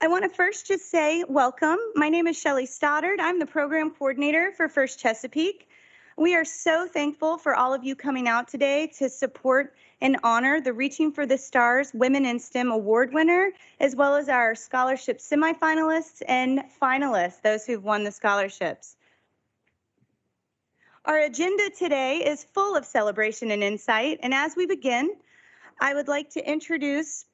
I want to first just say welcome. My name is Shelley Stoddard. I'm the program coordinator for First Chesapeake. We are so thankful for all of you coming out today to support and honor the Reaching for the Stars Women in STEM Award winner, as well as our scholarship semifinalists and finalists, those who've won the scholarships. Our agenda today is full of celebration and insight, and as we begin, I would like to introduce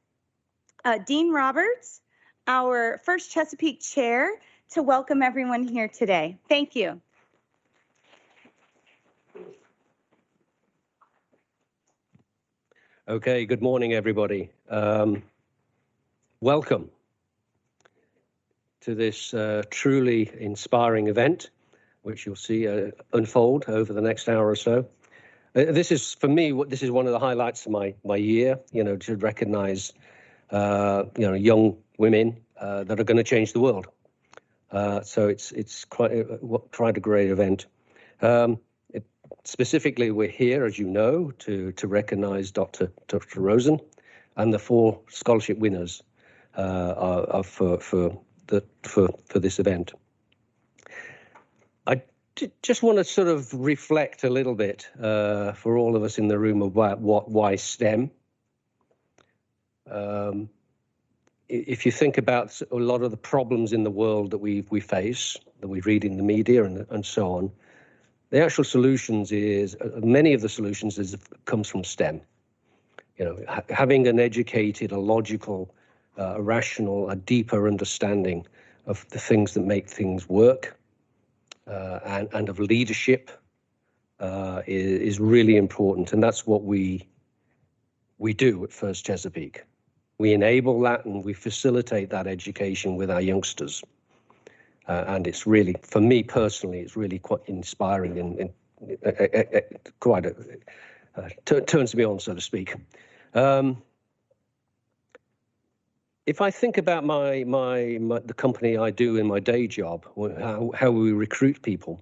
Dean Roberts, our First Chesapeake Chair, to welcome everyone here today. Thank you. Okay, good morning, everybody. Welcome to this truly inspiring event, which you'll see unfold over the next hour or so. This is, for me, this is one of the highlights of my year, to recognize, young women that are going to change the world. So it's quite a great event. Specifically, we're here, as you know, to recognize Dr. Rosen and the 4 scholarship winners for this event. I just want to sort of reflect a little bit for all of us in the room about why STEM. If you think about a lot of the problems in the world that we face, that we read in the media and so on, the actual solutions many of the solutions comes from STEM. Having an educated, a logical, a rational, a deeper understanding of the things that make things work and of leadership is really important. And that's what we do at First Chesapeake. We enable that and we facilitate that education with our youngsters. And it's really, for me personally, it's really quite inspiring and quite turns me on, so to speak. If I think about the company I do in my day job, how we recruit people,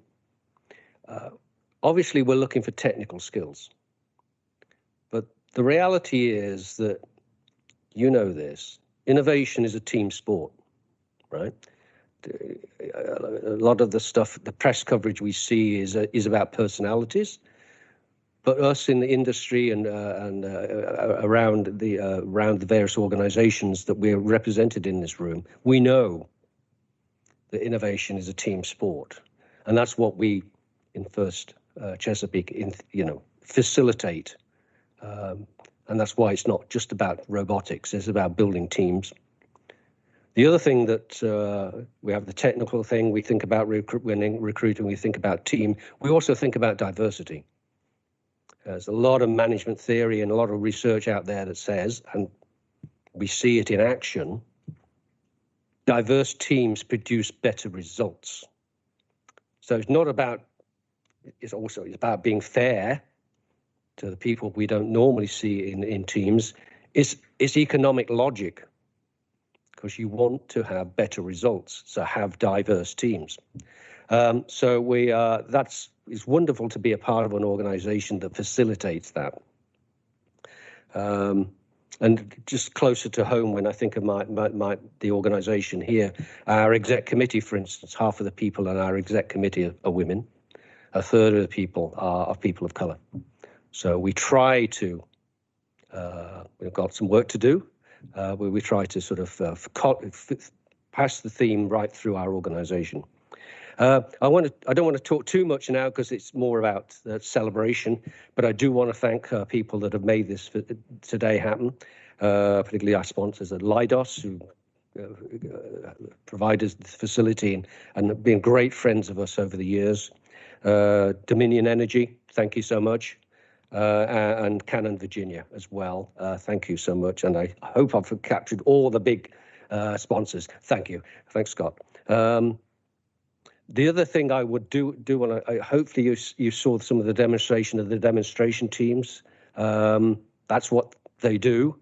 obviously we're looking for technical skills. But the reality is that, this, innovation is a team sport, right? A lot of the stuff, the press coverage we see is about personalities, but us in the industry and around the various organizations that we're represented in this room, we know that innovation is a team sport, and that's what we in First Chesapeake facilitate, and that's why it's not just about robotics; it's about building teams. The other thing that we have the technical thing, we think about recruiting, we think about team. We also think about diversity. There's a lot of management theory and a lot of research out there that says, and we see it in action, diverse teams produce better results. So it's not about, it's about being fair to the people we don't normally see in teams. It's economic logic, because you want to have better results, so have diverse teams. It's wonderful to be a part of an organization that facilitates that. And just closer to home, when I think of the organization here, our exec committee, for instance, half of the people on our exec committee are women, a third of the people are people of color. So we try to, we've got some work to do, where we try to sort of pass the theme right through our organization. I don't want to talk too much now because it's more about celebration, but I do want to thank people that have made this today happen, particularly our sponsors at Leidos, who provide us the facility and have been great friends of us over the years. Dominion Energy, thank you so much. And Canon Virginia as well. Thank you so much. And I hope I've captured all the big sponsors. Thank you. Thanks, Scott. The other thing I would do hopefully you saw some of the demonstration teams. That's what they do,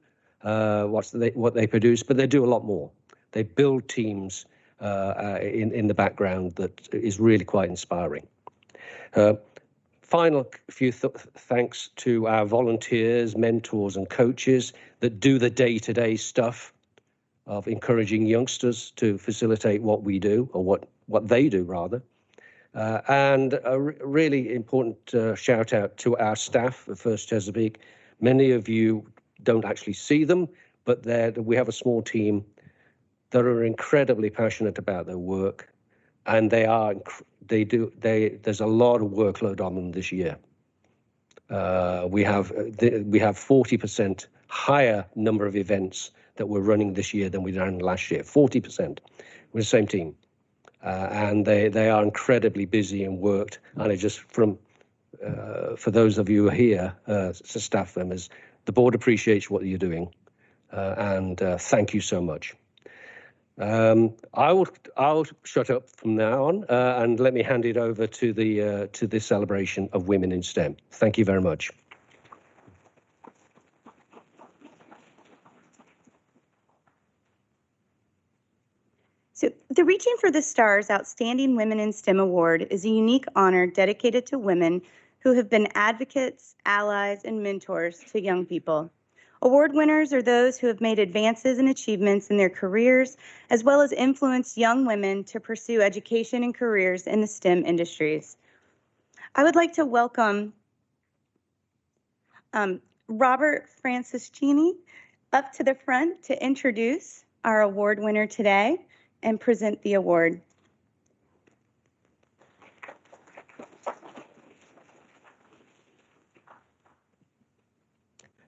what they produce, but they do a lot more. They build teams in the background that is really quite inspiring. Final few thanks to our volunteers, mentors, and coaches that do the day-to-day stuff of encouraging youngsters to facilitate what we do, or what they do rather. And a really important shout out to our staff at First Chesapeake. Many of you don't actually see them, but we have a small team that are incredibly passionate about their work, and there's a lot of workload on them this year. We have 40% higher number of events that we're running this year than we ran last year. 40% with the same team, and they are incredibly busy and worked. And it just for those of you who are here, staff members, the board appreciates what you're doing, and thank you so much. I'll shut up from now on, and let me hand it over to the celebration of women in STEM. Thank you very much. So the Reaching for the Stars Outstanding Women in STEM Award is a unique honor dedicated to women who have been advocates, allies, and mentors to young people. Award winners are those who have made advances and achievements in their careers, as well as influenced young women to pursue education and careers in the STEM industries. I would like to welcome Robert Franciscini up to the front to introduce our award winner today and present the award.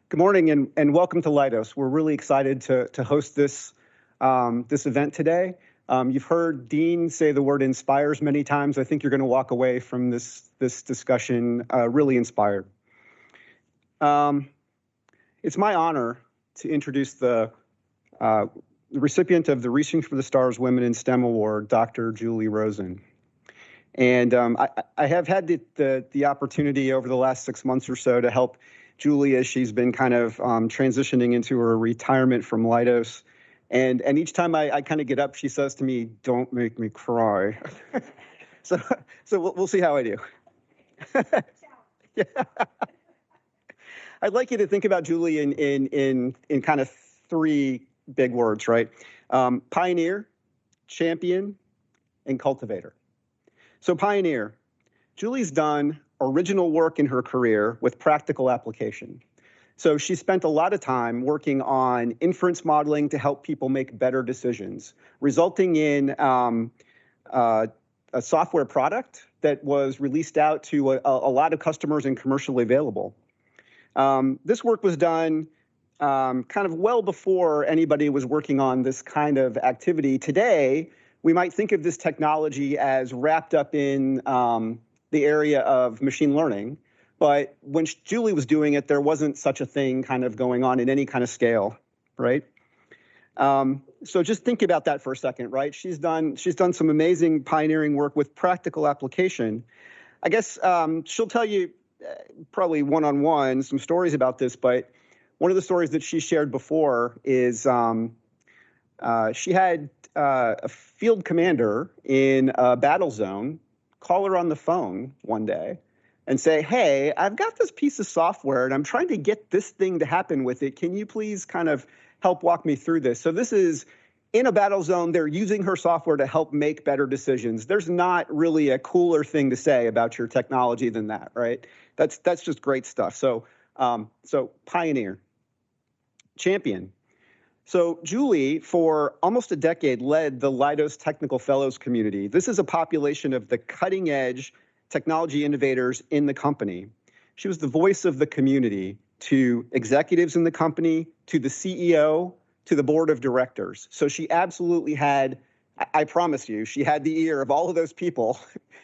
Good morning and welcome to Leidos. We're really excited to host this event today. You've heard Dean say the word inspires many times. I think you're going to walk away from this discussion really inspired. It's my honor to introduce the recipient of the Reaching for the Stars Women in STEM Award, Dr. Julie Rosen. And I have had the opportunity over the last 6 months or so to help Julie as she's been kind of transitioning into her retirement from Leidos. And each time I kind of get up, she says to me, "Don't make me cry." so we'll see how I do. Yeah. I'd like you to think about Julie in kind of 3 big words, right? Pioneer, champion, and cultivator. So pioneer, Julie's done original work in her career with practical application. So she spent a lot of time working on inference modeling to help people make better decisions, resulting in a software product that was released out to a lot of customers and commercially available. This work was done kind of well before anybody was working on this kind of activity. Today, we might think of this technology as wrapped up in the area of machine learning, but when Julie was doing it, there wasn't such a thing kind of going on in any kind of scale, right? So just think about that for a second, right? She's done some amazing pioneering work with practical application. I guess she'll tell you probably one-on-one some stories about this, but one of the stories that she shared before is she had a field commander in a battle zone call her on the phone one day and say, "Hey, I've got this piece of software and I'm trying to get this thing to happen with it. Can you please kind of help walk me through this?" So this is in a battle zone. They're using her software to help make better decisions. There's not really a cooler thing to say about your technology than that, right? That's just great stuff. So pioneer, champion. So Julie, for almost a decade, led the Leidos Technical Fellows community. This is a population of the cutting-edge technology innovators in the company. She was the voice of the community to executives in the company, to the CEO, to the board of directors. So she absolutely had, I promise you, she had the ear of all of those people,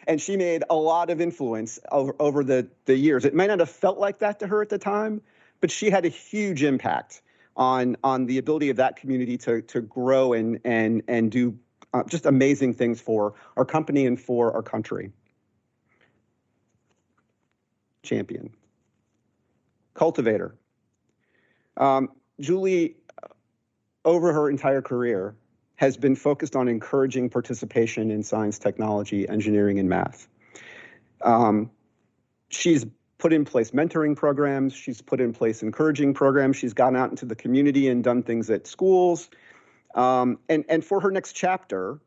and she made a lot of influence over the years. It might not have felt like that to her at the time, but she had a huge impact on the ability of that community to grow and do just amazing things for our company and for our country. Champion. Cultivator. Julie, over her entire career, has been focused on encouraging participation in science, technology, engineering, and math. She's put in place mentoring programs. She's put in place encouraging programs. She's gone out into the community and done things at schools. And for her next chapter,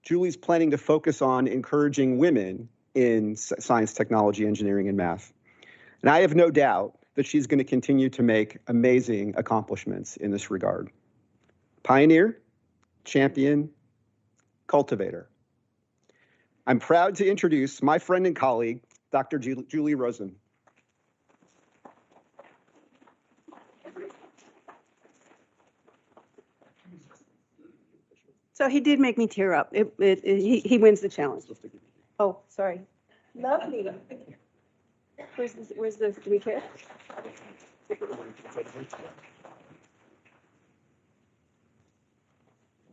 Julie's planning to focus on encouraging women in science, technology, engineering, and math. And I have no doubt that she's going to continue to make amazing accomplishments in this regard. Pioneer, champion, cultivator. I'm proud to introduce my friend and colleague, Dr. Julie Rosen. So he did make me tear up. He wins the challenge. Oh, sorry. Lovely. Where's the, do we care?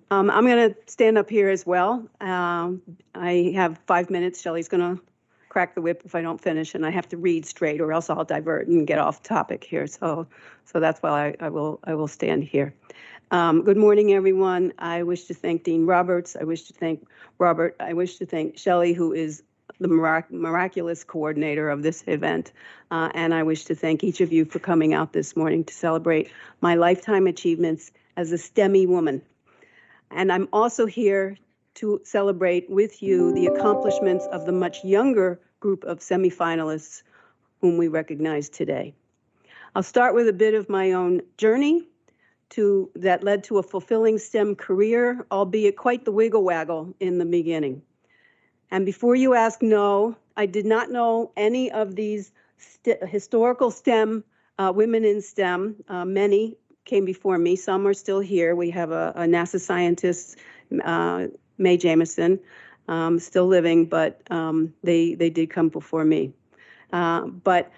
I'm going to stand up here as well. I have 5 minutes. Shelley's going to crack the whip if I don't finish, and I have to read straight, or else I'll divert and get off topic here. So that's why I will stand here. Good morning, everyone. I wish to thank Dean Roberts. I wish to thank Robert. I wish to thank Shelley, who is the miraculous coordinator of this event. And I wish to thank each of you for coming out this morning to celebrate my lifetime achievements as a STEMmy woman. And I'm also here to celebrate with you the accomplishments of the much younger group of semifinalists whom we recognize today. I'll start with a bit of my own journey that led to a fulfilling STEM career, albeit quite the wiggle waggle in the beginning. And before you ask, no, I did not know any of these historical STEM, women in STEM. Many came before me. Some are still here. We have a NASA scientist, Mae Jameson, still living, but they did come before me. But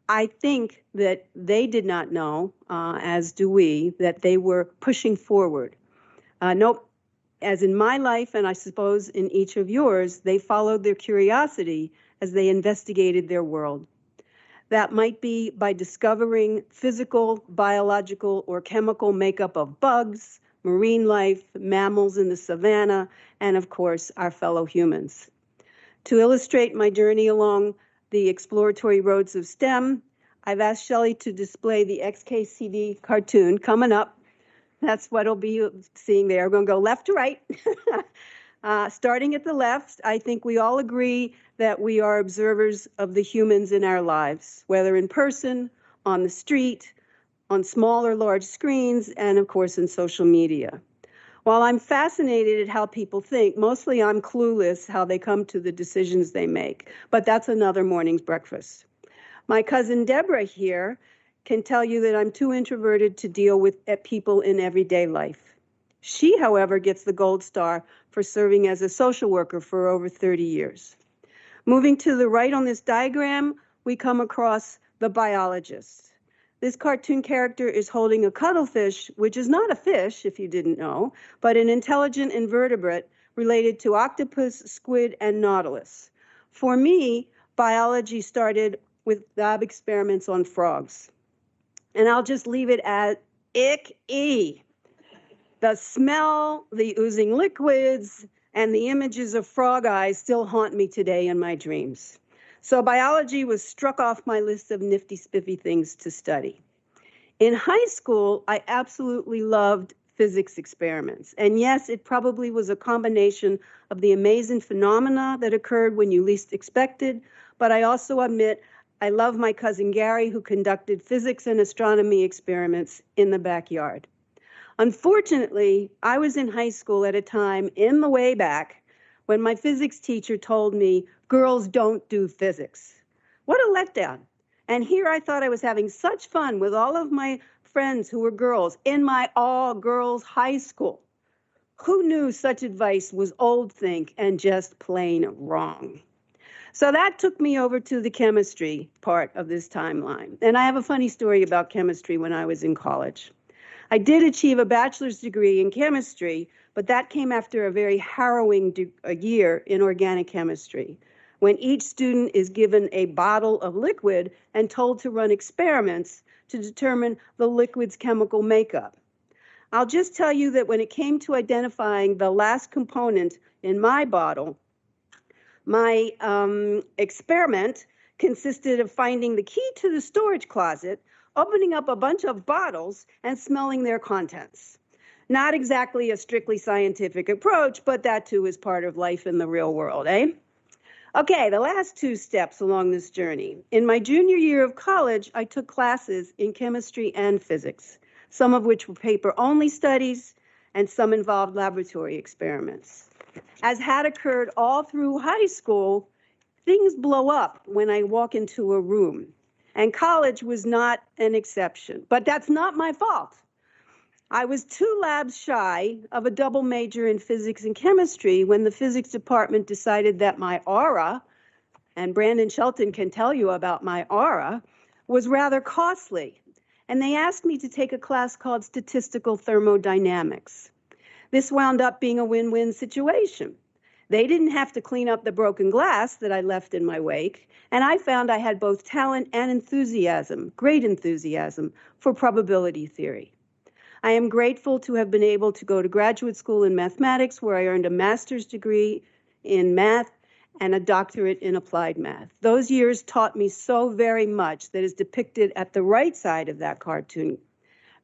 I think that they did not know, as do we, that they were pushing forward. Nope, as in my life, and I suppose in each of yours, they followed their curiosity as they investigated their world. That might be by discovering physical, biological, or chemical makeup of bugs, marine life, mammals in the savannah, and of course, our fellow humans. To illustrate my journey along the exploratory roads of STEM, I've asked Shelley to display the XKCD cartoon coming up. That's what we'll be seeing there. We're going to go left to right. Starting at the left, I think we all agree that we are observers of the humans in our lives, whether in person, on the street, on small or large screens, and of course in social media. While I'm fascinated at how people think, mostly I'm clueless how they come to the decisions they make, but that's another morning's breakfast. My cousin Deborah here can tell you that I'm too introverted to deal with people in everyday life. She, however, gets the gold star for serving as a social worker for over 30 years. Moving to the right on this diagram, we come across the biologist. This cartoon character is holding a cuttlefish, which is not a fish, if you didn't know, but an intelligent invertebrate related to octopus, squid, and nautilus. For me, biology started with lab experiments on frogs. And I'll just leave it at ick-y. The smell, the oozing liquids, and the images of frog eyes still haunt me today in my dreams. So biology was struck off my list of nifty, spiffy things to study. In high school, I absolutely loved physics experiments. And yes, it probably was a combination of the amazing phenomena that occurred when you least expected, but I also admit I love my cousin Gary, who conducted physics and astronomy experiments in the backyard. Unfortunately, I was in high school at a time in the way back when my physics teacher told me, girls don't do physics. What a letdown. And here I thought I was having such fun with all of my friends who were girls in my all-girls high school. Who knew such advice was old think and just plain wrong? So that took me over to the chemistry part of this timeline. And I have a funny story about chemistry when I was in college. I did achieve a bachelor's degree in chemistry, but that came after a very harrowing year in organic chemistry, when each student is given a bottle of liquid and told to run experiments to determine the liquid's chemical makeup. I'll just tell you that when it came to identifying the last component in my bottle, my experiment consisted of finding the key to the storage closet, opening up a bunch of bottles, and smelling their contents. Not exactly a strictly scientific approach, but that too is part of life in the real world, eh? Okay, the last 2 steps along this journey. In my junior year of college, I took classes in chemistry and physics, some of which were paper-only studies, and some involved laboratory experiments. As had occurred all through high school, things blow up when I walk into a room, and college was not an exception. But that's not my fault. I was 2 labs shy of a double major in physics and chemistry when the physics department decided that my aura, and Brandon Shelton can tell you about my aura, was rather costly. And they asked me to take a class called Statistical Thermodynamics. This wound up being a win-win situation. They didn't have to clean up the broken glass that I left in my wake, and I found I had both talent and enthusiasm, great enthusiasm, for probability theory. I am grateful to have been able to go to graduate school in mathematics, where I earned a master's degree in math and a doctorate in applied math. Those years taught me so very much that is depicted at the right side of that cartoon.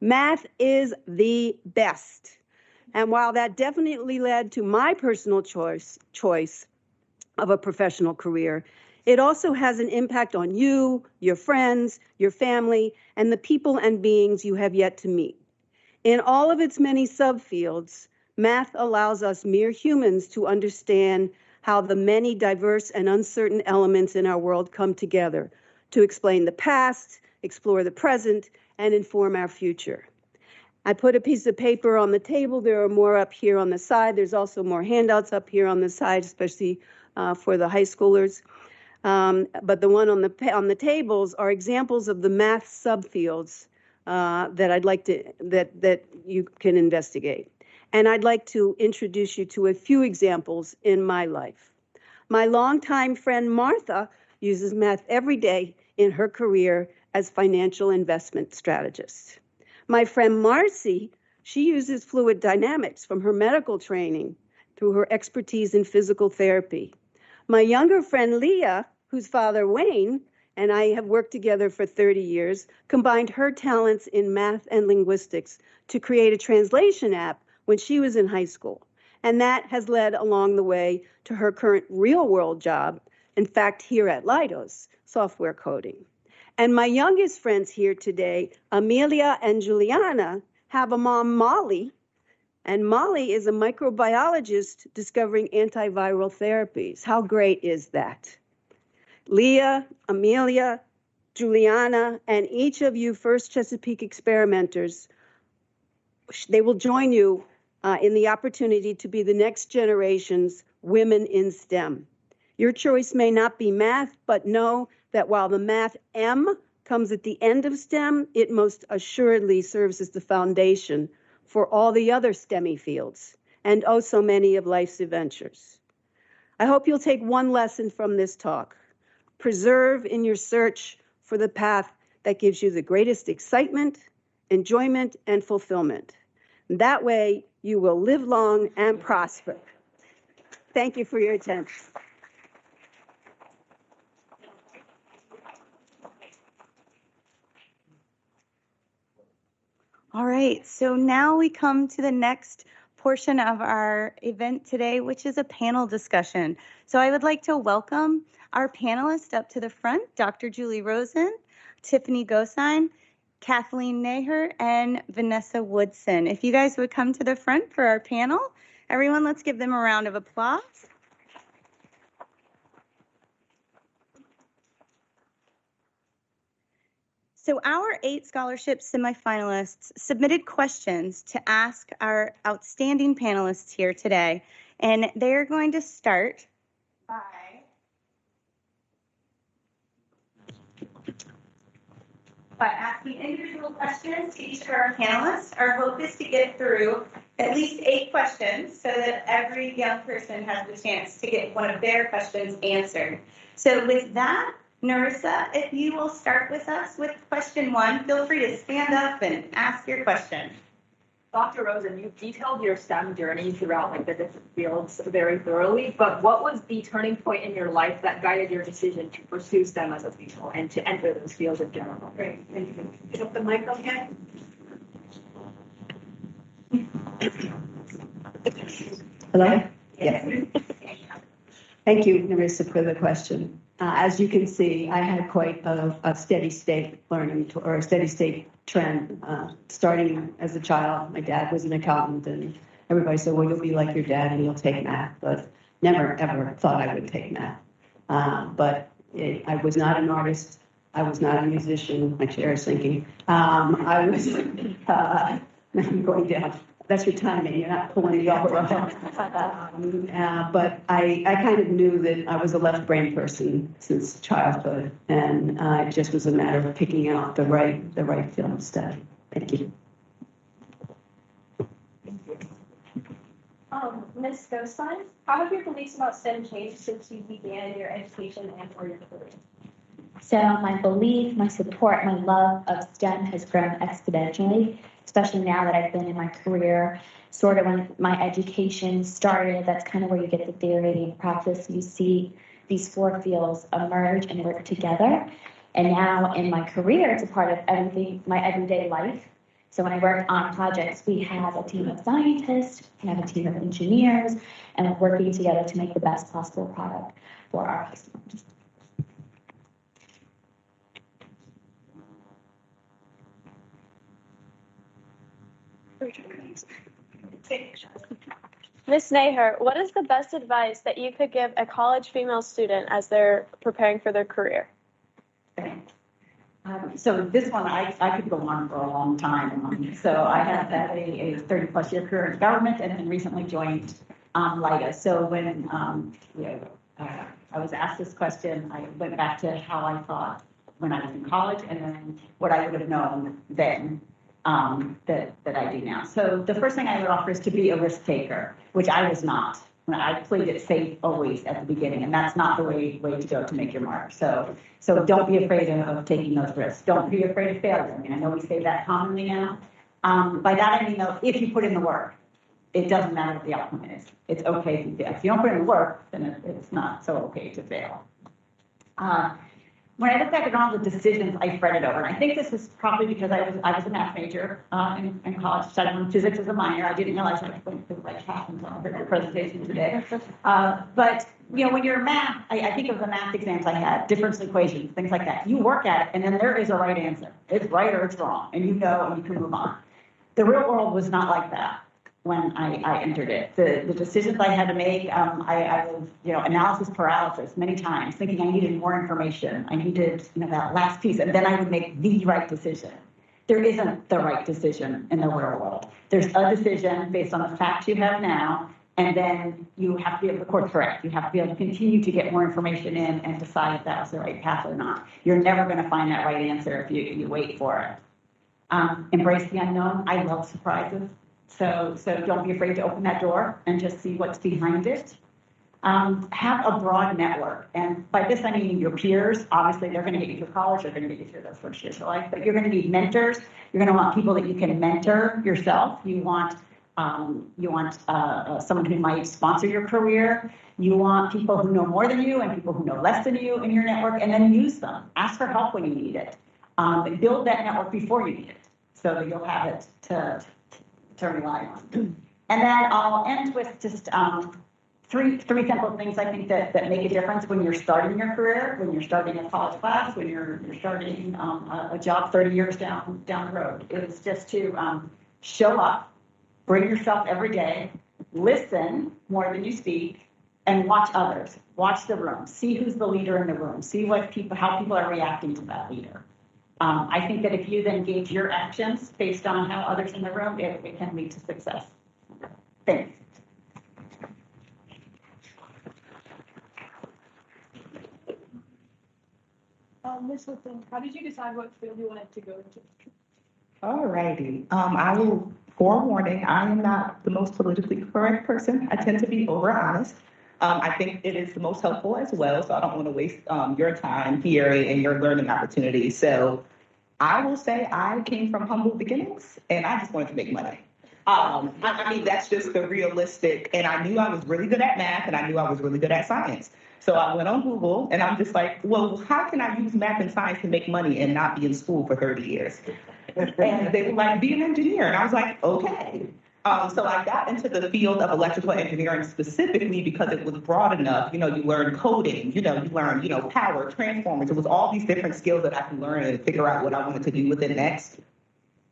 Math is the best. And while that definitely led to my personal choice of a professional career, it also has an impact on you, your friends, your family, and the people and beings you have yet to meet. In all of its many subfields, math allows us mere humans to understand how the many diverse and uncertain elements in our world come together to explain the past, explore the present, and inform our future. I put a piece of paper on the table. There are more up here on the side. There's also more handouts up here on the side, especially for the high schoolers. But the one on the tables are examples of the math subfields that I'd like to that you can investigate. And I'd like to introduce you to a few examples in my life. My longtime friend Martha uses math every day in her career as financial investment strategist. My friend Marcy, she uses fluid dynamics from her medical training through her expertise in physical therapy. My younger friend Leah, whose father Wayne and I have worked together for 30 years, combined her talents in math and linguistics to create a translation app when she was in high school. And that has led along the way to her current real-world job, in fact, here at Leidos, software coding. And my youngest friends here today, Amelia and Juliana, have a mom, Molly, and Molly is a microbiologist discovering antiviral therapies. How great is that? Leah, Amelia, Juliana, and each of you First Chesapeake experimenters, they will join you in the opportunity to be the next generation's women in STEM. Your choice may not be math, but know that while the math M comes at the end of STEM, it most assuredly serves as the foundation for all the other STEMmy fields and oh so many of life's adventures. I hope you'll take one lesson from this talk. Preserve in your search for the path that gives you the greatest excitement, enjoyment, and fulfillment. That way, you will live long and prosper. Thank you for your attention. All right, so now we come to the next portion of our event today, which is a panel discussion. So I would like to welcome our panelists up to the front, Dr. Julie Rosen, Tiffany Gosine, Kathleen Naher, and Vanessa Woodson. If you guys would come to the front for our panel, everyone, let's give them a round of applause. So our 8 scholarship semifinalists submitted questions to ask our outstanding panelists here today, and they're going to start by asking individual questions to each of our panelists. Our hope is to get through at least 8 questions so that every young person has the chance to get one of their questions answered. So with that, Narissa, if you will start with us with question 1, feel free to stand up and ask your question. Dr. Rosen, you've detailed your STEM journey throughout the different fields very thoroughly, but what was the turning point in your life that guided your decision to pursue STEM as a field and to enter those fields in general? Great, thank you. Pick up the mic again. Hello? Yes. Thank you, Narissa, for the question. As you can see, I had quite a steady state learning or a steady state trend. Starting as a child, my dad was an accountant, and everybody said, well, you'll be like your dad and you'll take math, but never, ever thought I would take math. I was not an artist. I was not a musician. My chair is sinking. I'm going down. That's your timing. You're not pulling the upper but I kind of knew that I was a left brain person since childhood, and it just was a matter of picking out the right field of study. Thank you. Ms. Gostein, how have your beliefs about STEM changed since you began your education and or your career? So my belief, my support, my love of STEM has grown exponentially, especially now that I've been in my career. Sort of when my education started, that's kind of where you get the theory and practice. You see these four fields emerge and work together. And now in my career, it's a part of everything, my everyday life. So when I work on projects, we have a team of scientists, we have a team of engineers, and we're working together to make the best possible product for our customers. Ms. Naher, what is the best advice that you could give a college female student as they're preparing for their career? So this one, I could go on for a long time. So I have had a 30-plus year career in government and then recently joined Leidos. So when I was asked this question, I went back to how I thought when I was in college and then what I would have known then that I do now. So the first thing I would offer is to be a risk taker, which I was not. I played it safe always at the beginning, and that's not the way to go to make your mark. So don't be afraid of taking those risks. Don't be afraid of failure. I mean, I know we say that commonly now. By that I mean, though, if you put in the work, it doesn't matter what the outcome is. It's okay if you fail. If you don't put in the work, then it's not so okay to fail. When I look back at all the decisions I fretted over, and I think this was probably because I was a math major in college, studying physics as a minor. I didn't realize I was going to like half until I heard your presentation today. But you know, when you're in math, I think of the math exams I had, differential equations, things like that. You work at it, and then there is a right answer. It's right or it's wrong, and you know, and you can move on. The real world was not like that when I entered it. The decisions I had to make, I was, analysis paralysis many times, thinking I needed more information. I needed, that last piece, and then I would make the right decision. There isn't the right decision in the real world. There's a decision based on the facts you have now, and then you have to be able to course correct. You have to be able to continue to get more information in and decide if that was the right path or not. You're never going to find that right answer if you wait for it. Embrace the unknown. I love surprises. So don't be afraid to open that door and just see what's behind it. Have a broad network. And by this, I mean your peers. Obviously, they're going to get you through college. They're going to get you through those first years of life. But you're going to need mentors. You're going to want people that you can mentor yourself. You want someone who might sponsor your career. You want people who know more than you and people who know less than you in your network, and then use them. Ask for help when you need it. Build that network before you need it, so that you'll have it to rely on. And then I'll end with just three simple things I think that make a difference when you're starting your career, when you're starting a college class, when you're starting a job 30 years down the road. It's just to show up, bring yourself every day, listen more than you speak, and watch others. Watch the room. See who's the leader in the room. See how people are reacting to that leader. I think that if you then gauge your actions based on how others in the room, it can lead to success. Thanks. Ms. Lipton, how did you decide what field you wanted to go into? All righty. I will forewarning, I am not the most politically correct person. I tend to be over honest. I think it is the most helpful as well, so I don't want to waste your time here and your learning opportunities. So I will say I came from humble beginnings, and I just wanted to make money. I mean, that's just the realistic, and I knew I was really good at math, and I knew I was really good at science. So I went on Google, and I'm just like, well, how can I use math and science to make money and not be in school for 30 years? And they were like, be an engineer. And I was like, okay. So I got into the field of electrical engineering specifically because it was broad enough. You know, you learn coding, you learn, power, transformers. It was all these different skills that I could learn and figure out what I wanted to do with it next.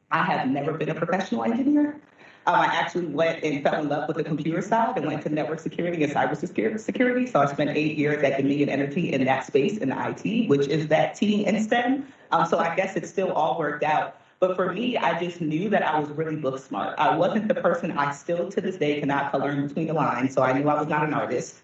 I have never been a professional engineer. I actually went and fell in love with the computer side and went to network security and cybersecurity. So I spent 8 years at Dominion Energy in that space in IT, which is that T in STEM. So I guess it still all worked out. But for me, I just knew that I was really book smart. I wasn't the person, I still to this day cannot color in between the lines. So I knew I was not an artist.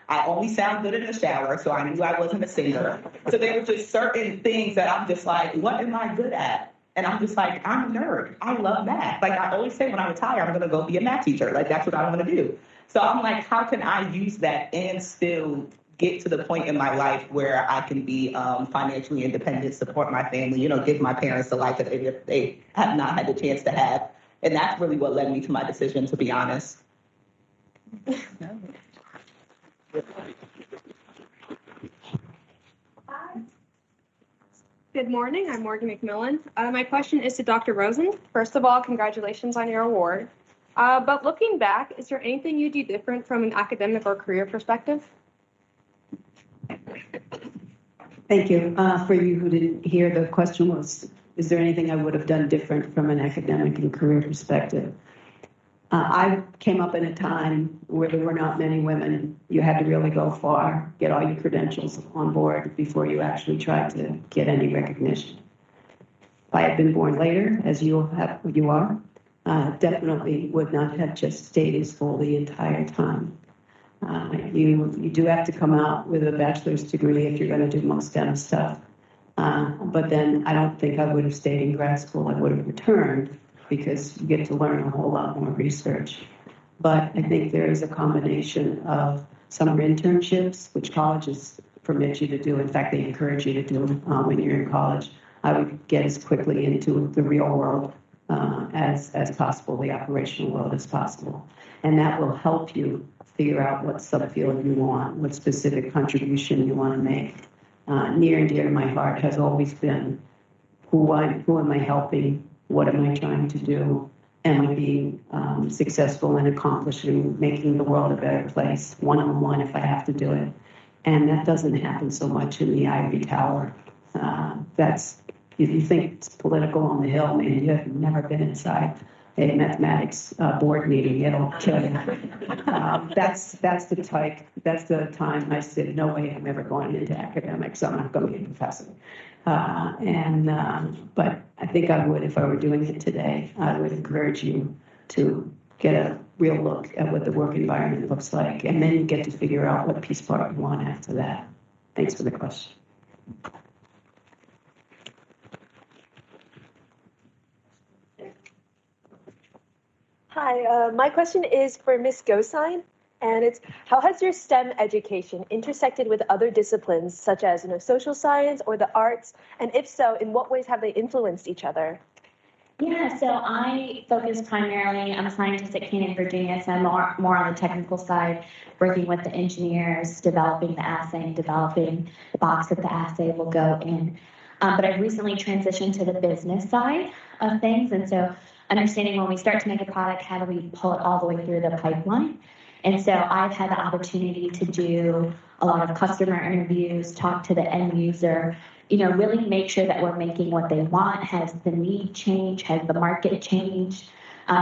I only sound good in the shower, so I knew I wasn't a singer. So there were just certain things that I'm just like, what am I good at? And I'm just like, I'm a nerd. I love math. Like I always say when I retire, I'm going to go be a math teacher. Like that's what I want to do. So I'm like, how can I use that and still get to the point in my life where I can be financially independent, support my family, give my parents the life that they have not had the chance to have. And that's really what led me to my decision, to be honest. Good morning, I'm Morgan McMillan. My question is to Dr. Rosen. First of all, congratulations on your award. But looking back, is there anything you do different from an academic or career perspective? Thank you. For you who didn't hear, the question was, is there anything I would have done different from an academic and career perspective? I came up in a time where there were not many women. You had to really go far, get all your credentials on board before you actually tried to get any recognition. If I had been born later, as you are, definitely would not have just stayed in school the entire time. You do have to come out with a bachelor's degree if you're going to do most STEM stuff. But then I don't think I would have stayed in grad school. I would have returned because you get to learn a whole lot more research. But I think there is a combination of summer internships, which colleges permit you to do. In fact, they encourage you to do when you're in college. I would get as quickly into the real world as possible, the operational world as possible. And that will help you figure out what subfield you want, what specific contribution you want to make. Near and dear to my heart has always been who am I helping? What am I trying to do? Am I being successful in accomplishing, making the world a better place, one-on-one if I have to do it? And that doesn't happen so much in the ivory tower. If you think it's political on the Hill, man, you have never been inside a mathematics board meeting. It'll kill you. That's the time I said, no way, I'm ever going into academics. I'm not going to be a professor. But I think I would, if I were doing it today, I would encourage you to get a real look at what the work environment looks like, and then you get to figure out what piece part you want after that. Thanks for the question. Hi, my question is for Ms. Gosine, and it's how has your STEM education intersected with other disciplines such as social science or the arts, and if so, in what ways have they influenced each other? Yeah, so I focus primarily, I'm a scientist at Canyon, Virginia, so I'm more on the technical side, working with the engineers, developing the assay, developing the box that the assay will go in. But I've recently transitioned to the business side of things, and so understanding when we start to make a product, how do we pull it all the way through the pipeline? And so I've had the opportunity to do a lot of customer interviews, talk to the end user, really make sure that we're making what they want. Has the need changed? Has the market changed?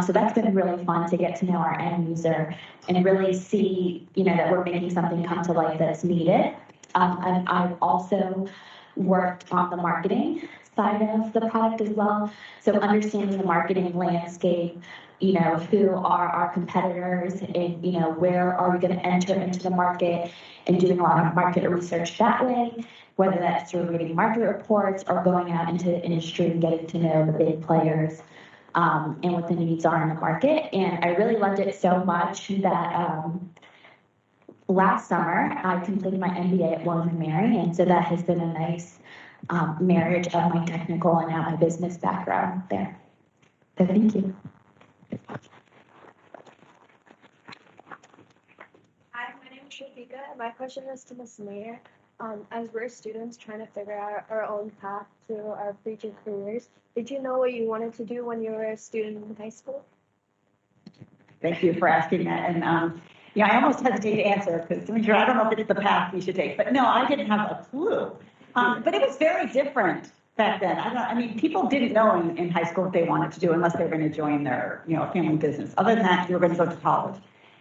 So that's been really fun to get to know our end user and really see, that we're making something come to life that's needed. And I've also worked on the marketing side of the product as well. So understanding the marketing landscape, who are our competitors and, where are we going to enter into the market, and doing a lot of market research that way, whether that's through reading market reports or going out into the industry and getting to know the big players and what the needs are in the market. And I really loved it so much that last summer I completed my MBA at William & Mary, and so that has been a nice marriage of my technical and now my business background there. So thank you. Hi, my name is Shafika, and my question is to Ms. Mayer. As we're students trying to figure out our own path to our future careers, did you know what you wanted to do when you were a student in high school? Thank you for asking that. And, I almost hesitate to answer because I don't know if it's the path we should take, but no, I didn't have a clue. But it was very different back then. I mean, people didn't know in high school what they wanted to do unless they were going to join their, family business. Other than that, you were going to go to college.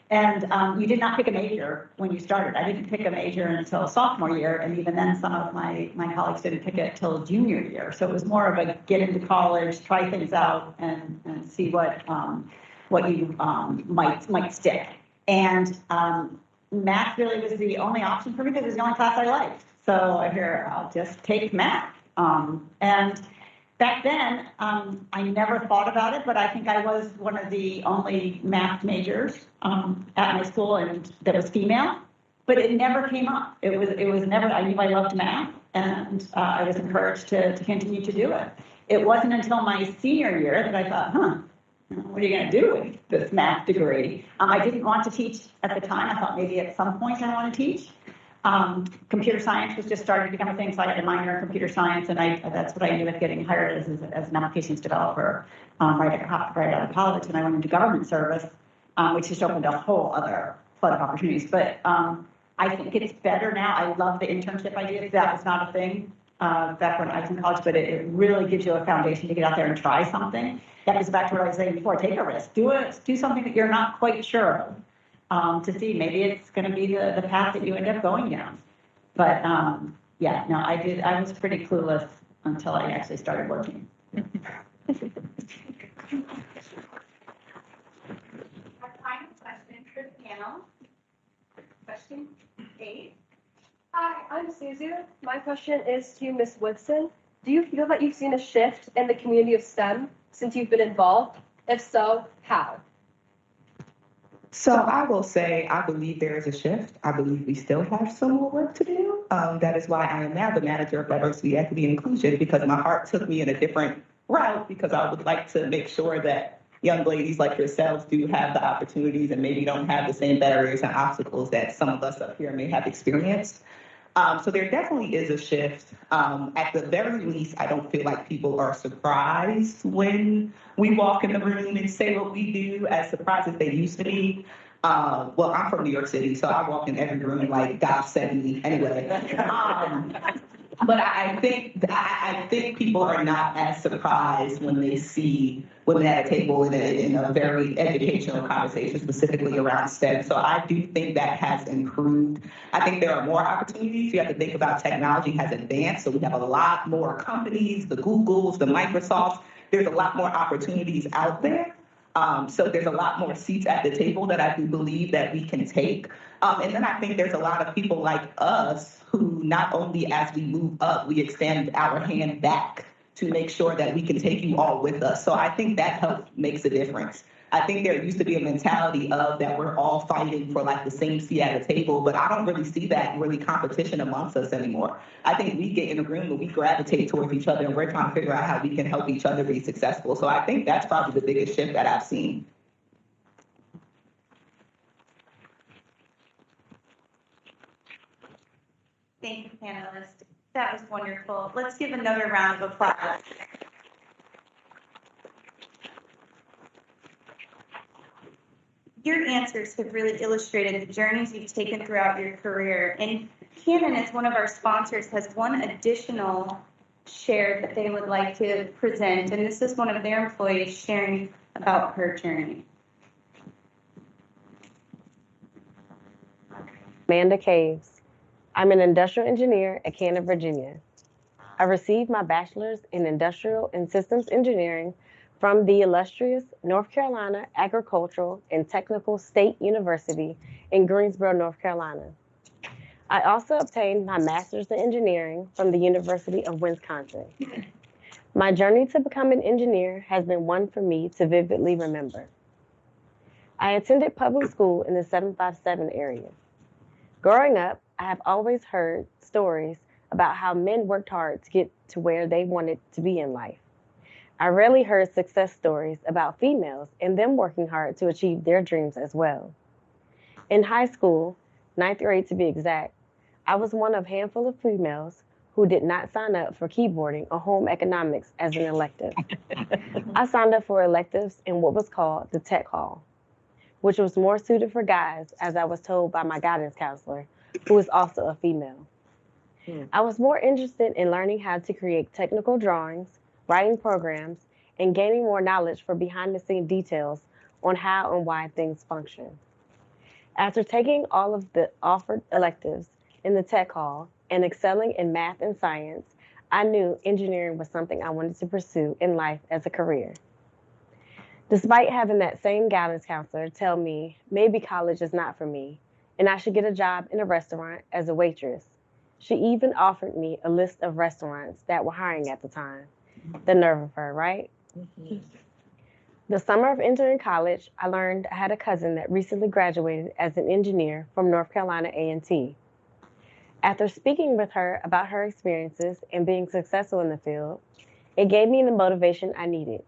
And you did not pick a major when you started. I didn't pick a major until sophomore year, and even then some of my colleagues didn't pick it till junior year. So it was more of a get into college, try things out, and see what you might stick. And math really was the only option for me because it was the only class I liked. So I figured I'll just take math. And back then, I never thought about it, but I think I was one of the only math majors at my school and that was female, but it never came up. It was never, I knew I loved math, and I was encouraged to continue to do it. It wasn't until my senior year that I thought, what are you going to do with this math degree? I didn't want to teach at the time. I thought maybe at some point I want to teach. Computer science was just starting to become a thing, so I had a minor in computer science, and that's what I ended up getting hired as an applications developer right out of college. And I went into government service, which just opened a whole other flood of opportunities. But I think it's better now. I love the internship idea. That was not a thing back when I was in college, but it really gives you a foundation to get out there and try something. That goes back to what I was saying before. Take a risk. Do something that you're not quite sure of. To see maybe it's going to be the path that you end up going down. But I was pretty clueless until I actually started working. Our final question for the panel. Question 8. Hi, I'm Suzu. My question is to Ms. Woodson. Do you feel that you've seen a shift in the community of STEM since you've been involved? If so, how? So I will say, I believe there is a shift. I believe we still have some more work to do. That is why I am now the manager of diversity, equity, and inclusion, because my heart took me in a different route, because I would like to make sure that young ladies like yourselves do have the opportunities and maybe don't have the same barriers and obstacles that some of us up here may have experienced. So there definitely is a shift. At the very least, I don't feel like people are surprised when we walk in the room and say what we do, as surprised as they used to be. Well, I'm from New York City, so I walk in every room like God sent me anyway. But I think people are not as surprised when they see women at a table in a very educational conversation, specifically around STEM. So I do think that has improved. I think there are more opportunities. You have to think about technology has advanced. So we have a lot more companies, the Googles, the Microsofts. There's a lot more opportunities out there. So there's a lot more seats at the table that I do believe that we can take. And then I think there's a lot of people like us who not only as we move up, we extend our hand back to make sure that we can take you all with us. So I think that makes a difference. I think there used to be a mentality of that we're all fighting for like the same seat at the table, but I don't really see that really competition amongst us anymore. I think we get in a room and we gravitate towards each other and we're trying to figure out how we can help each other be successful. So I think that's probably the biggest shift that I've seen. Thank you, panelists. That was wonderful. Let's give another round of applause. Your answers have really illustrated the journeys you've taken throughout your career. And Canon, as one of our sponsors, has one additional share that they would like to present. And this is one of their employees sharing about her journey. Amanda Caves. I'm an industrial engineer at Canton, Virginia. I received my bachelor's in industrial and systems engineering from the illustrious North Carolina Agricultural and Technical State University in Greensboro, North Carolina. I also obtained my master's in engineering from the University of Wisconsin. My journey to become an engineer has been one for me to vividly remember. I attended public school in the 757 area. Growing up, I have always heard stories about how men worked hard to get to where they wanted to be in life. I rarely heard success stories about females and them working hard to achieve their dreams as well. In high school, 9th grade to be exact, I was one of a handful of females who did not sign up for keyboarding or home economics as an elective. I signed up for electives in what was called the Tech Hall. which was more suited for guys, as I was told by my guidance counselor, who is also a female. I was more interested in learning how to create technical drawings, writing programs, and gaining more knowledge for behind-the-scenes details on how and why things function. After taking all of the offered electives in the tech hall and excelling in math and science, I knew engineering was something I wanted to pursue in life as a career. Despite having that same guidance counselor tell me maybe college is not for me and I should get a job in a restaurant as a waitress, she even offered me a list of restaurants that were hiring at the time. The nerve of her, right? The summer of entering college, I learned I had a cousin that recently graduated as an engineer from North Carolina A&T. After speaking with her about her experiences and being successful in the field, it gave me the motivation I needed.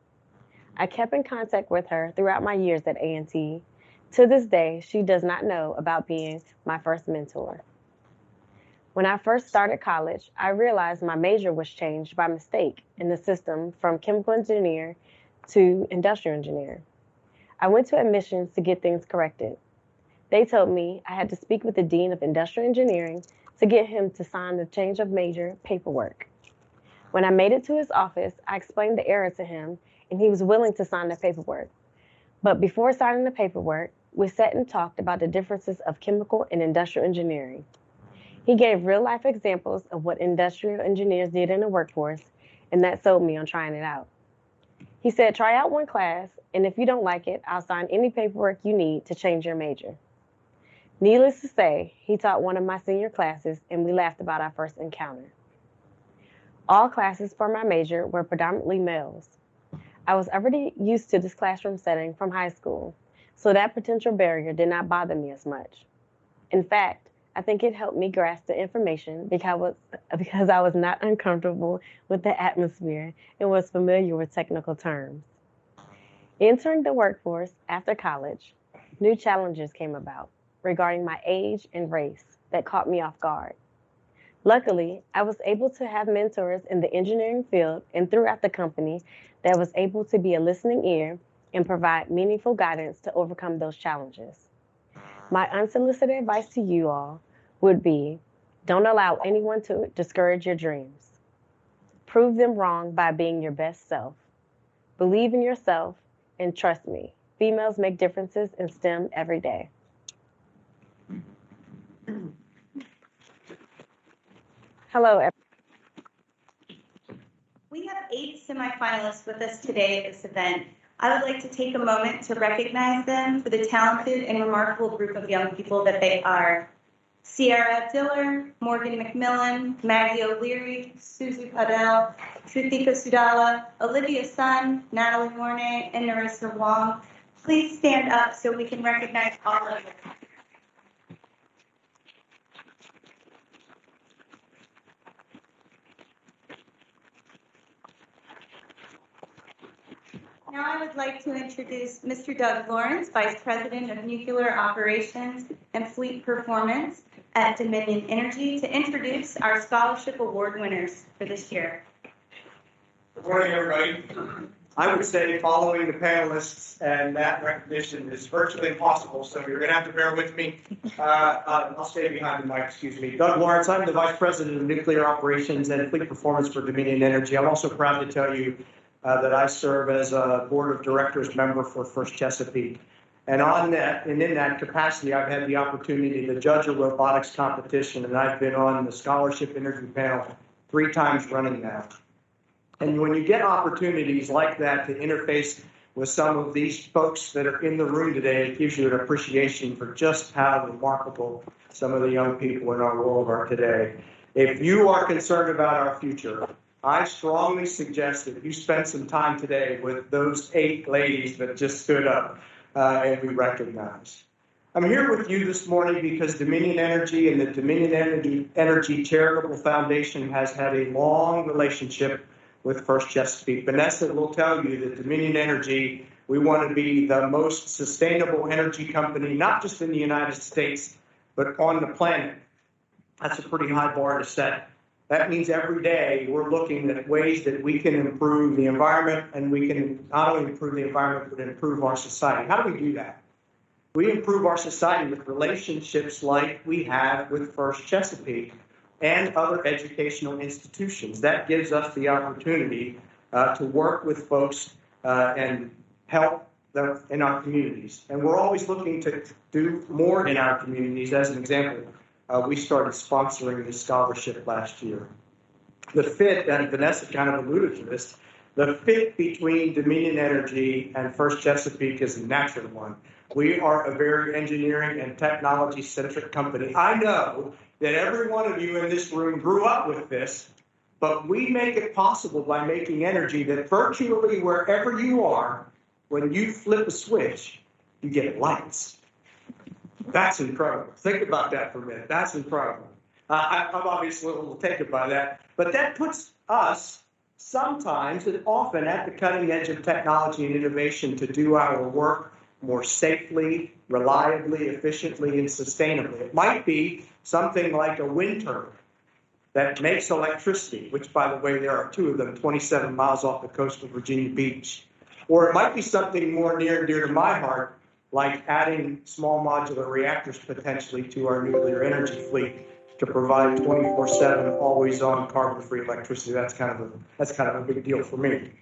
I kept in contact with her throughout my years at A&T. To this day, she does not know about being my first mentor. When I first started college, I realized my major was changed by mistake in the system from chemical engineer to industrial engineer. I went to admissions to get things corrected. They told me I had to speak with the dean of industrial engineering to get him to sign the change of major paperwork. When I made it to his office, I explained the error to him, and he was willing to sign the paperwork. But before signing the paperwork, we sat and talked about the differences of chemical and industrial engineering. He gave real-life examples of what industrial engineers did in the workforce, and that sold me on trying it out. He said, try out one class, and if you don't like it, I'll sign any paperwork you need to change your major. Needless to say, he taught one of my senior classes, and we laughed about our first encounter. All classes for my major were predominantly males. I was already used to this classroom setting from high school, so that potential barrier did not bother me as much. In fact, I think it helped me grasp the information because I was not uncomfortable with the atmosphere and was familiar with technical terms. Entering the workforce after college, new challenges came about regarding my age and race that caught me off guard. Luckily, I was able to have mentors in the engineering field and throughout the company that was able to be a listening ear and provide meaningful guidance to overcome those challenges. My unsolicited advice to you all would be, don't allow anyone to discourage your dreams. Prove them wrong by being your best self. Believe in yourself, and trust me, females make differences in STEM every day. Hello, everyone. We have 8 semifinalists with us today at this event. I would like to take a moment to recognize them for the talented and remarkable group of young people that they are. Sierra Diller, Morgan McMillan, Maggie O'Leary, Suzu Padel, Srutika Sudala, Olivia Sun, Natalie Mornay, and Narissa Wong. Please stand up so we can recognize all of them. Now I would like to introduce Mr. Doug Lawrence, Vice President of Nuclear Operations and Fleet Performance at Dominion Energy, to introduce our scholarship award winners for this year. Good morning, everybody. I would say following the panelists and that recognition is virtually impossible, so you're going to have to bear with me. I'll stay behind the mic, excuse me. Doug Lawrence, I'm the Vice President of Nuclear Operations and Fleet Performance for Dominion Energy. I'm also proud to tell you that I serve as a Board of Directors member for First Chesapeake. And in that capacity, I've had the opportunity to judge a robotics competition, and I've been on the scholarship interview panel 3 times running now. And when you get opportunities like that to interface with some of these folks that are in the room today, it gives you an appreciation for just how remarkable some of the young people in our world are today. If you are concerned about our future, I strongly suggest that you spend some time today with those 8 ladies that just stood up and we recognize. I'm here with you this morning because Dominion Energy and the Dominion Energy Charitable Foundation has had a long relationship with First Chesapeake. Vanessa will tell you that Dominion Energy, we want to be the most sustainable energy company, not just in the United States, but on the planet. That's a pretty high bar to set. That means every day we're looking at ways that we can improve the environment, and we can not only improve the environment, but improve our society. How do we do that? We improve our society with relationships like we have with First Chesapeake and other educational institutions. That gives us the opportunity to work with folks and help them in our communities. And we're always looking to do more in our communities. As an example, we started sponsoring this scholarship last year. The fit, and Vanessa kind of alluded to this, the fit between Dominion Energy and First Chesapeake is a natural one. We are a very engineering and technology-centric company. I know that every one of you in this room grew up with this, but we make it possible by making energy that virtually wherever you are, when you flip a switch, you get lights. That's incredible. Think about that for a minute. That's incredible. I'm obviously a little taken by that, but that puts us sometimes and often at the cutting edge of technology and innovation to do our work more safely, reliably, efficiently, and sustainably. It might be something like a wind turbine that makes electricity, which, by the way, there are 2 of them 27 miles off the coast of Virginia Beach. Or it might be something more near and dear to my heart, like adding small modular reactors potentially to our nuclear energy fleet to provide 24/7 always-on carbon-free electricity. That's kind of a big deal for me.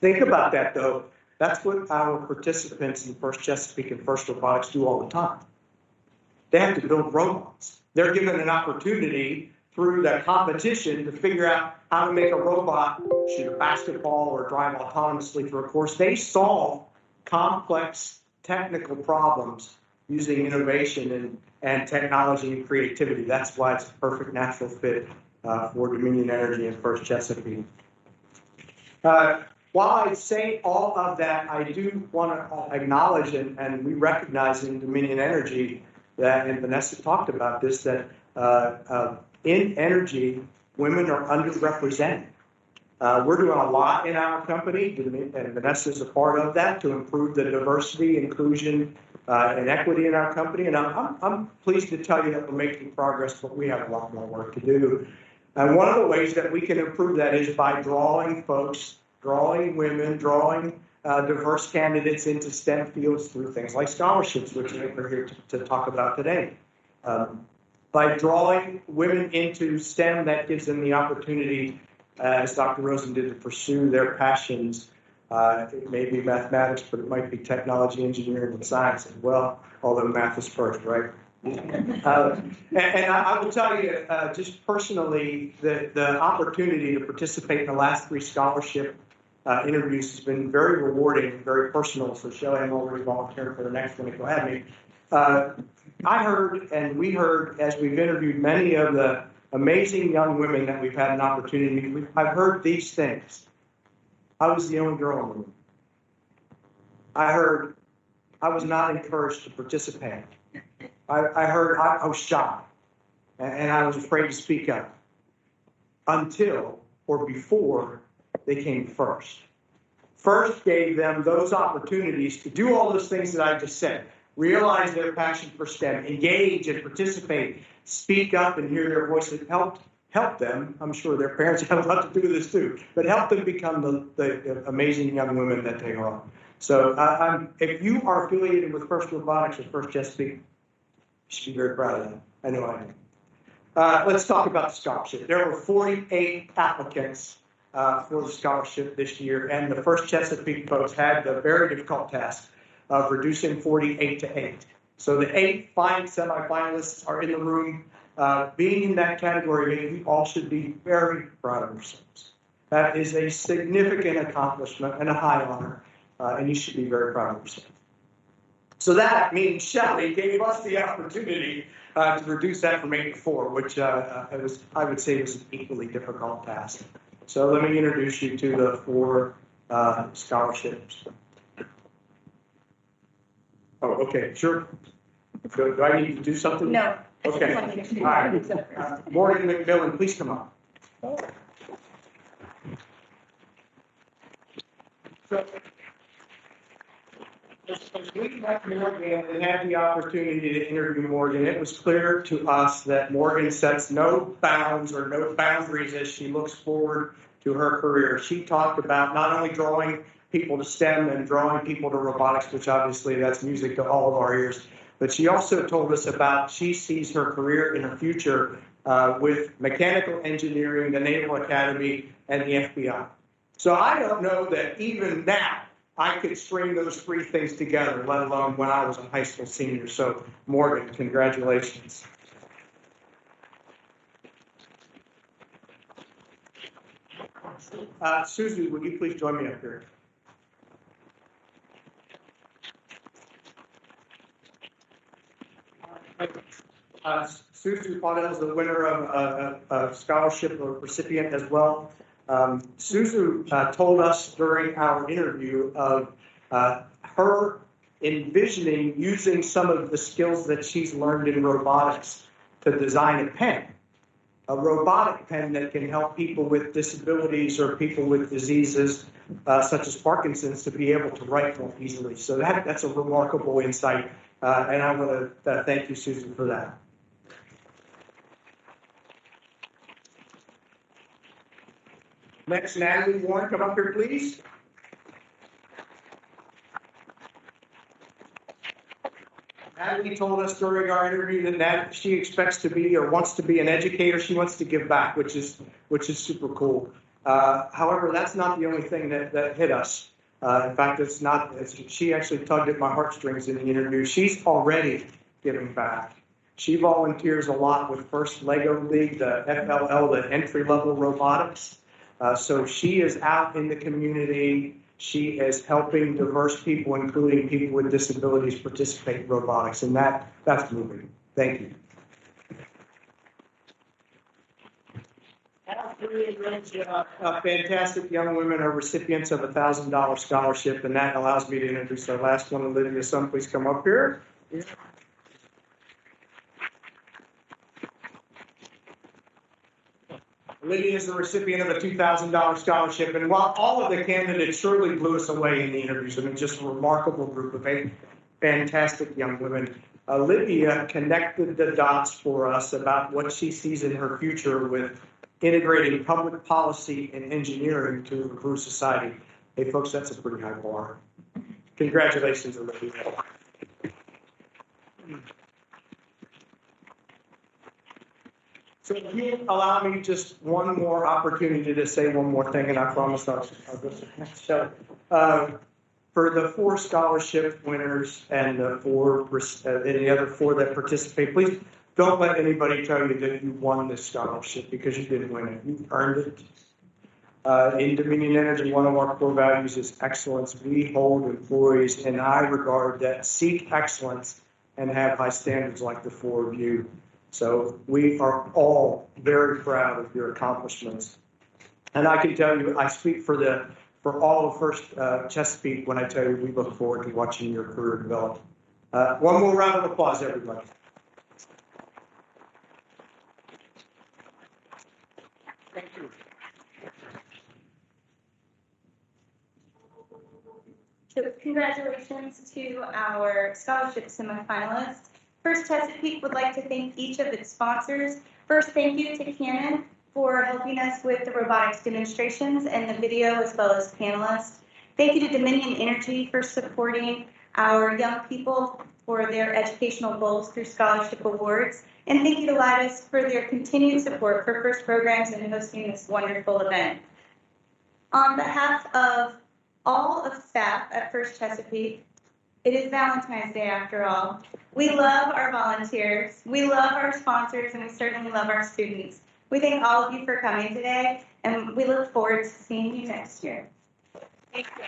Think about that, though. That's what our participants in First Chesapeake and First Robotics do all the time. They have to build robots. They're given an opportunity through that competition to figure out how to make a robot shoot a basketball or drive autonomously through a course. They solve complex technical problems using innovation and technology and creativity. That's why it's a perfect natural fit for Dominion Energy and First Chesapeake. While I say all of that, I do want to acknowledge and we recognize in Dominion Energy that, and Vanessa talked about this, that in energy, women are underrepresented. We're doing a lot in our company, and Vanessa is a part of that, to improve the diversity, inclusion, and equity in our company. And I'm pleased to tell you that we're making progress, but we have a lot more work to do. And one of the ways that we can improve that is by drawing folks, drawing women, drawing diverse candidates into STEM fields through things like scholarships, which we're here to talk about today. By drawing women into STEM, that gives them the opportunity, as Dr. Rosen did, to pursue their passions. It may be mathematics, but it might be technology, engineering, and science as well, although math is first, right? And I will tell you, just personally, the opportunity to participate in the last 3 scholarship interviews has been very rewarding, very personal. So Shelley, I'm already volunteering for the next one if you'll have me. I heard, and we heard, as we've interviewed many of the amazing young women that we've had an opportunity to meet, I've heard these things. I was the only girl in the room. I heard I was not encouraged to participate. I heard I was shy, and I was afraid to speak up until or before they came first. First gave them those opportunities to do all those things that I just said. Realize their passion for STEM, engage and participate, speak up and hear their voices, help them. I'm sure their parents have a lot to do with this too, but help them become the amazing young women that they are. So if you are affiliated with First Robotics or First Chesapeake, you should be very proud of that. I know I am. Let's talk about the scholarship. There were 48 applicants for the scholarship this year, and the First Chesapeake folks had the very difficult task of reducing 48 to 8. So the 8 fine semifinalists are in the room. Being in that category, we all should be very proud of ourselves. That is a significant accomplishment and a high honor, and you should be very proud of yourself. So that means Shelley gave us the opportunity to reduce that from 8 to 4, which I would say was an equally difficult task. So let me introduce you to the 4 scholarships. Oh, okay, sure. Do I need to do something? No. Okay. All right. Morgan McMillan, please come up. So, as we met Morgan and had the opportunity to interview Morgan, it was clear to us that Morgan sets no bounds or no boundaries as she looks forward to her career. She talked about not only drawing people to STEM and drawing people to robotics, which obviously that's music to all of our ears. But she also told us about she sees her career in the future with mechanical engineering, the Naval Academy, and the FBI. So I don't know that even now I could string those three things together, let alone when I was a high school senior. So Morgan, congratulations. Suzu, would you please join me up here? Suzu Paudel is the winner of a scholarship or recipient as well. Suzu told us during our interview of her envisioning using some of the skills that she's learned in robotics to design a pen, a robotic pen that can help people with disabilities or people with diseases such as Parkinson's to be able to write more easily. So that's a remarkable insight, and I want to thank you, Susan, for that. Next, Natalie Warren, come up here, please. Natalie told us during our interview that she expects to be or wants to be an educator. She wants to give back, which is super cool. However, that's not the only thing that hit us. In fact, she actually tugged at my heartstrings in the interview. She's already giving back. She volunteers a lot with First Lego League, the FLL, the entry-level robotics. So she is out in the community. She is helping diverse people, including people with disabilities, participate in robotics, and that's moving. Thank you. All three fantastic young women are recipients of a $1,000 scholarship, and that allows me to introduce our last one. Olivia Sun, please come up here. Lydia is the recipient of a $2,000 scholarship, and while all of the candidates surely blew us away in the interviews, I mean, just a remarkable group of fantastic young women, Lydia connected the dots for us about what she sees in her future with integrating public policy and engineering to improve society. Hey, folks, that's a pretty high bar. Congratulations, Olivia. So if you allow me just one more opportunity to say one more thing, and I promise I'll go to the next show. For the 4 scholarship winners and the other 4 that participate, please don't let anybody tell you that you won this scholarship, because you didn't win it. You earned it. In Dominion Energy, one of our core values is excellence. We hold employees in high regard that seek excellence and have high standards like the 4 of you. So we are all very proud of your accomplishments. And I can tell you, I speak for all of First Chesapeake when I tell you we look forward to watching your career develop. One more round of applause, everybody. Thank you. So congratulations to our scholarship semifinalists. First Chesapeake would like to thank each of its sponsors. First, thank you to Canon for helping us with the robotics demonstrations and the video, as well as panelists. Thank you to Dominion Energy for supporting our young people for their educational goals through scholarship awards. And thank you to Leidos for their continued support for FIRST programs and hosting this wonderful event. On behalf of all of staff at First Chesapeake, it is Valentine's Day after all. We love our volunteers, we love our sponsors, and we certainly love our students. We thank all of you for coming today, and we look forward to seeing you next year. Thank you.